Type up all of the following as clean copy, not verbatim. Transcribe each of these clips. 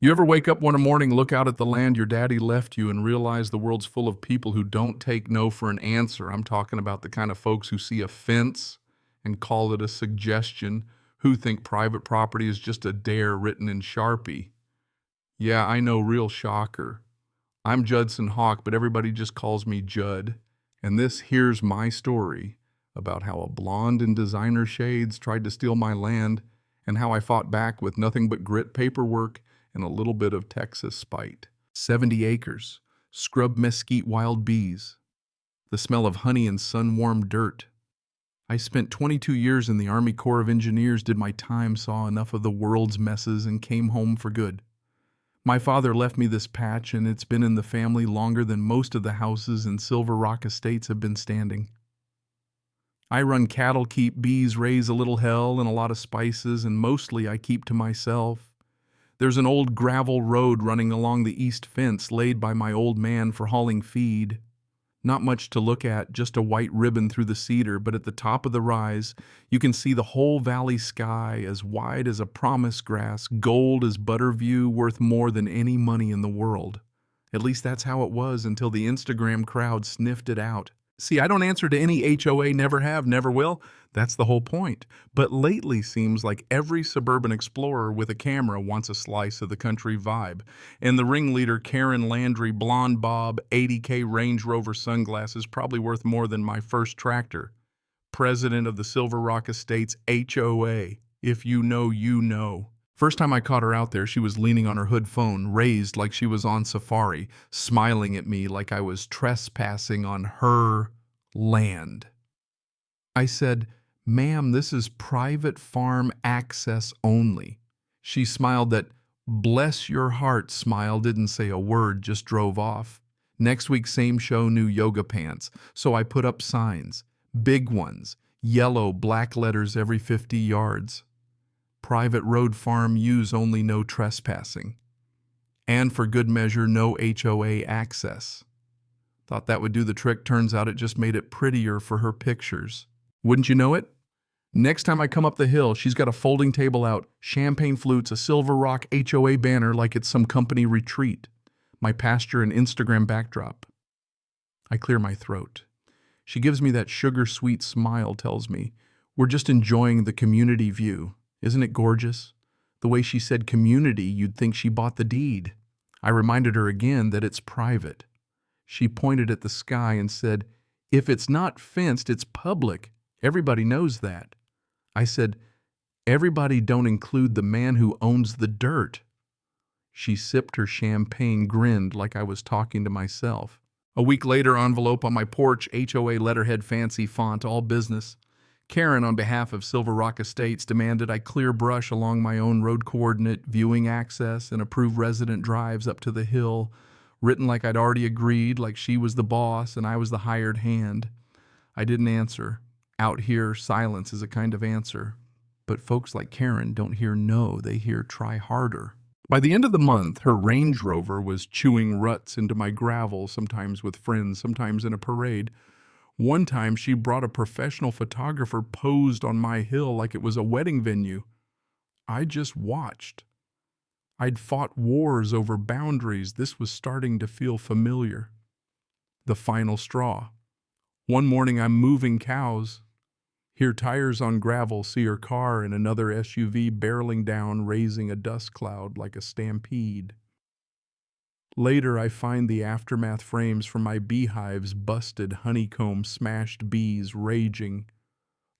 You ever wake up one morning, look out at the land your daddy left you, and realize the world's full of people who don't take no for an answer? I'm talking about the kind of folks who see a fence and call it a suggestion, who think private property is just a dare written in Sharpie. Yeah, I know, real shocker. I'm Judson Hawk, but everybody just calls me Judd. And this here's my story about how a blonde in designer shades tried to steal my land and how I fought back with nothing but grit paperwork and a little bit of Texas spite. 70 acres, scrub mesquite wild bees, the smell of honey and sun-warmed dirt. I spent 22 years in the Army Corps of Engineers, did my time, saw enough of the world's messes, and came home for good. My father left me this patch, and it's been in the family longer than most of the houses in Silver Rock estates have been standing. I run cattle, keep bees, raise a little hell and a lot of spices, and mostly I keep to myself. There's an old gravel road running along the east fence laid by my old man for hauling feed. Not much to look at, just a white ribbon through the cedar, but at the top of the rise, you can see the whole valley sky, as wide as a promise grass, gold as Butterview, worth more than any money in the world. At least that's how it was until the Instagram crowd sniffed it out. See, I don't answer to any HOA, never have, never will. That's the whole point. But lately seems like every suburban explorer with a camera wants a slice of the country vibe. And the ringleader, Karen Landry, blonde bob, 80K Range Rover sunglasses, probably worth more than my first tractor. President of the Silver Rock Estates HOA. If you know, you know. First time I caught her out there, she was leaning on her hood phone, raised like she was on safari, smiling at me like I was trespassing on her land. I said, "Ma'am, this is private farm access only." She smiled that bless your heart smile, didn't say a word, just drove off. Next week, same show, new yoga pants. So I put up signs, big ones, yellow, black letters every 50 yards. Private road farm use only, no trespassing. And for good measure, no HOA access. Thought that would do the trick. Turns out it just made it prettier for her pictures. Wouldn't you know it? Next time I come up the hill, she's got a folding table out, champagne flutes, a Silver Rock HOA banner like it's some company retreat, my pasture and Instagram backdrop. I clear my throat. She gives me that sugar-sweet smile, tells me, "We're just enjoying the community view. Isn't it gorgeous?" The way she said community, you'd think she bought the deed. I reminded her again that it's private. She pointed at the sky and said, "If it's not fenced, it's public. Everybody knows that." I said, "Everybody don't include the man who owns the dirt." She sipped her champagne, grinned like I was talking to myself. A week later, envelope on my porch, HOA letterhead, fancy font, all business. Karen, on behalf of Silver Rock Estates, demanded I clear brush along my own road coordinate, viewing access, and approve resident drives up to the hill, written like I'd already agreed, like she was the boss and I was the hired hand. I didn't answer. Out here, silence is a kind of answer. But folks like Karen don't hear no, they hear try harder. By the end of the month, her Range Rover was chewing ruts into my gravel, sometimes with friends, sometimes in a parade. One time, she brought a professional photographer, posed on my hill like it was a wedding venue. I just watched. I'd fought wars over boundaries. This was starting to feel familiar. The final straw. One morning, I'm moving cows. Hear tires on gravel, see her car and another SUV barreling down, raising a dust cloud like a stampede. Later, I find the aftermath frames from my beehives, busted, honeycomb, smashed bees, raging,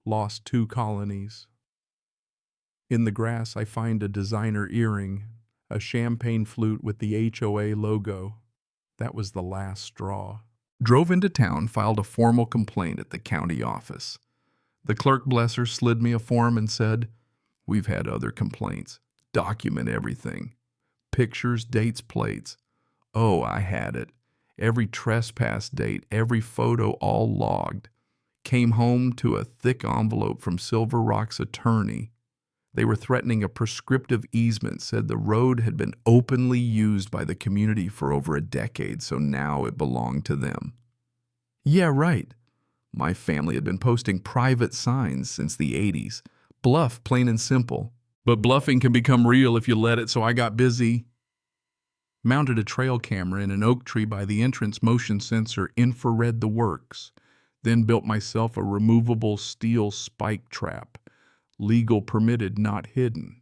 lost 2 colonies. In the grass, I find a designer earring, a champagne flute with the HOA logo. That was the last straw. Drove into town, filed a formal complaint at the county office. The clerk, bless her, slid me a form and said, "We've had other complaints. Document everything. Pictures, dates, plates." Oh, I had it. Every trespass date, every photo, all logged. Came home to a thick envelope from Silver Rock's attorney. They were threatening a prescriptive easement, said the road had been openly used by the community for over a decade, so now it belonged to them. Yeah, right. My family had been posting private signs since the 80s. Bluff, plain and simple. But bluffing can become real if you let it, so I got busy. Mounted a trail camera in an oak tree by the entrance, motion sensor, infrared the works. Then built myself a removable steel spike trap. Legal, permitted, not hidden.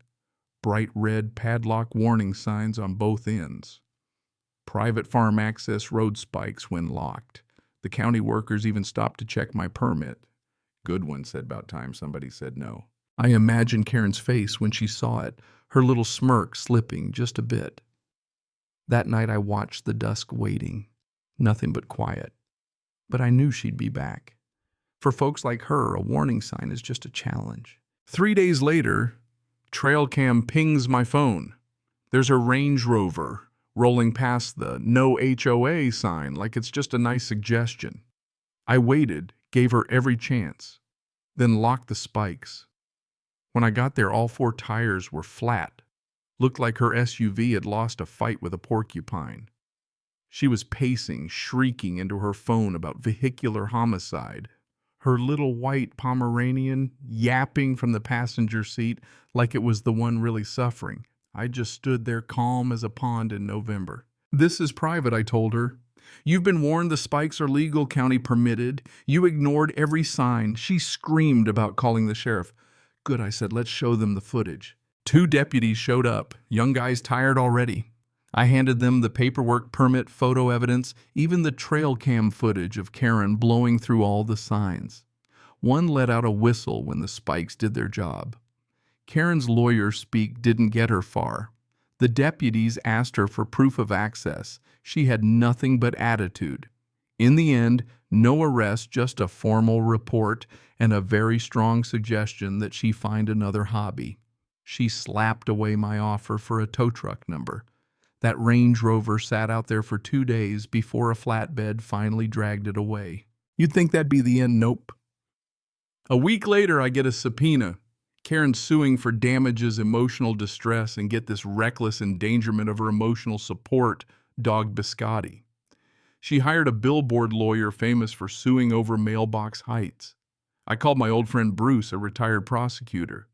Bright red padlock warning signs on both ends. Private farm access road spikes when locked. The county workers even stopped to check my permit. Good one, said about time somebody said no. I imagined Karen's face when she saw it, her little smirk slipping just a bit. That night I watched the dusk waiting. Nothing but quiet. But I knew she'd be back. For folks like her, a warning sign is just a challenge. 3 days later, trail cam pings my phone. There's a Range Rover rolling past the no HOA sign like it's just a nice suggestion. I waited, gave her every chance, then locked the spikes. When I got there, all 4 tires were flat. Looked like her SUV had lost a fight with a porcupine. She was pacing, shrieking into her phone about vehicular homicide. Her little white Pomeranian yapping from the passenger seat like it was the one really suffering. I just stood there calm as a pond in November. This is private, I told her. You've been warned the spikes are legal, county permitted. You ignored every sign. She screamed about calling the sheriff. Good, I said, let's show them the footage. 2 deputies showed up, young guys tired already. I handed them the paperwork, permit, photo evidence, even the trail cam footage of Karen blowing through all the signs. One let out a whistle when the spikes did their job. Karen's lawyer speak didn't get her far. The deputies asked her for proof of access. She had nothing but attitude. In the end, no arrest, just a formal report and a very strong suggestion that she find another hobby. She slapped away my offer for a tow truck number. That Range Rover sat out there for 2 days before a flatbed finally dragged it away. You'd think that'd be the end. Nope. A week later, I get a subpoena. Karen's suing for damages, emotional distress, and get this reckless endangerment of her emotional support dog Biscotti. She hired a billboard lawyer famous for suing over mailbox heights. I called my old friend Bruce, a retired prosecutor.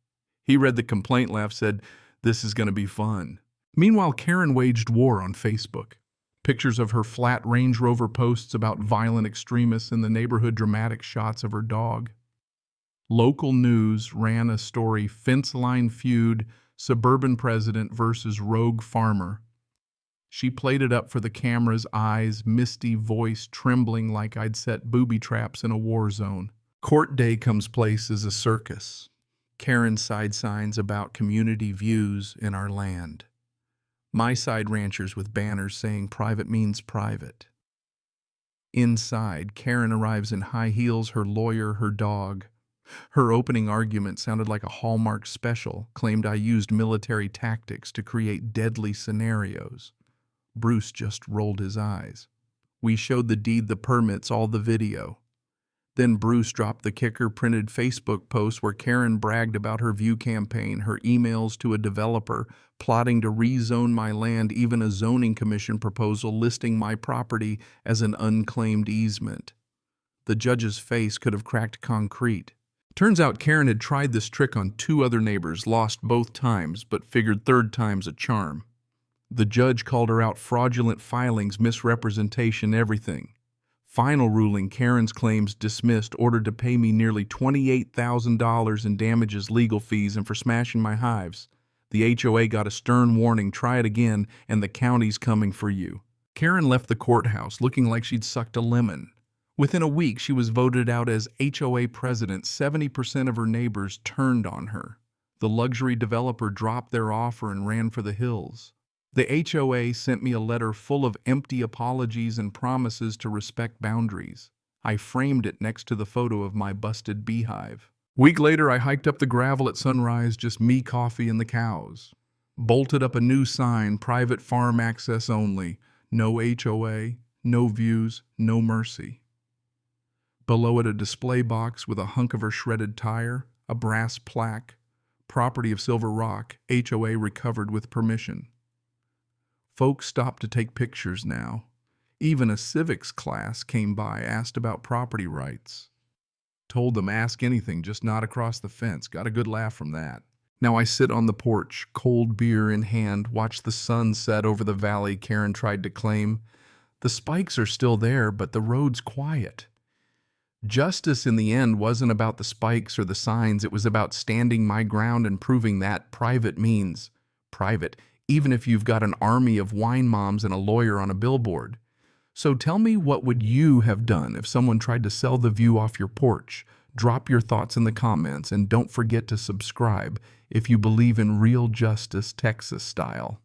He read the complaint, laughed, said, "This is going to be fun." Meanwhile, Karen waged war on Facebook. Pictures of her flat Range Rover, posts about violent extremists in the neighborhood, dramatic shots of her dog. Local news ran a story, fence line feud, suburban president versus rogue farmer. She played it up for the camera's eyes, misty voice trembling like I'd set booby traps in a war zone. Court day comes place as a circus. Karen's side signs about community views in our land. My side ranchers with banners saying private means private. Inside, Karen arrives in high heels, her lawyer, her dog. Her opening argument sounded like a Hallmark special, claimed I used military tactics to create deadly scenarios. Bruce just rolled his eyes. We showed the deed, the permits, all the video. Then Bruce dropped the kicker, printed Facebook post where Karen bragged about her view campaign, her emails to a developer plotting to rezone my land, even a zoning commission proposal listing my property as an unclaimed easement. The judge's face could have cracked concrete. Turns out Karen had tried this trick on 2 other neighbors, lost both times, but figured 3rd time's a charm. The judge called her out: fraudulent filings, misrepresentation, everything. Final ruling: Karen's claims dismissed, ordered to pay me nearly $28,000 in damages, legal fees, and for smashing my hives. The HOA got a stern warning: try it again, and the county's coming for you. Karen left the courthouse looking like she'd sucked a lemon. Within a week, she was voted out as HOA president. 70% of her neighbors turned on her. The luxury developer dropped their offer and ran for the hills. The HOA sent me a letter full of empty apologies and promises to respect boundaries. I framed it next to the photo of my busted beehive. Week later, I hiked up the gravel at sunrise, just me, coffee, and the cows. Bolted up a new sign: private farm access only. No HOA, no views, no mercy. Below it, a display box with a hunk of her shredded tire, a brass plaque: property of Silver Rock, HOA recovered with permission. Folks stopped to take pictures now. Even a civics class came by, asked about property rights. Told them ask anything, just not across the fence. Got a good laugh from that. Now I sit on the porch, cold beer in hand, watch the sun set over the valley Karen tried to claim. The spikes are still there, but the road's quiet. Justice in the end wasn't about the spikes or the signs. It was about standing my ground and proving that private means private, even if you've got an army of wine moms and a lawyer on a billboard. So tell me, what would you have done if someone tried to sell the view off your porch? Drop your thoughts in the comments, and don't forget to subscribe if you believe in real justice, Texas style.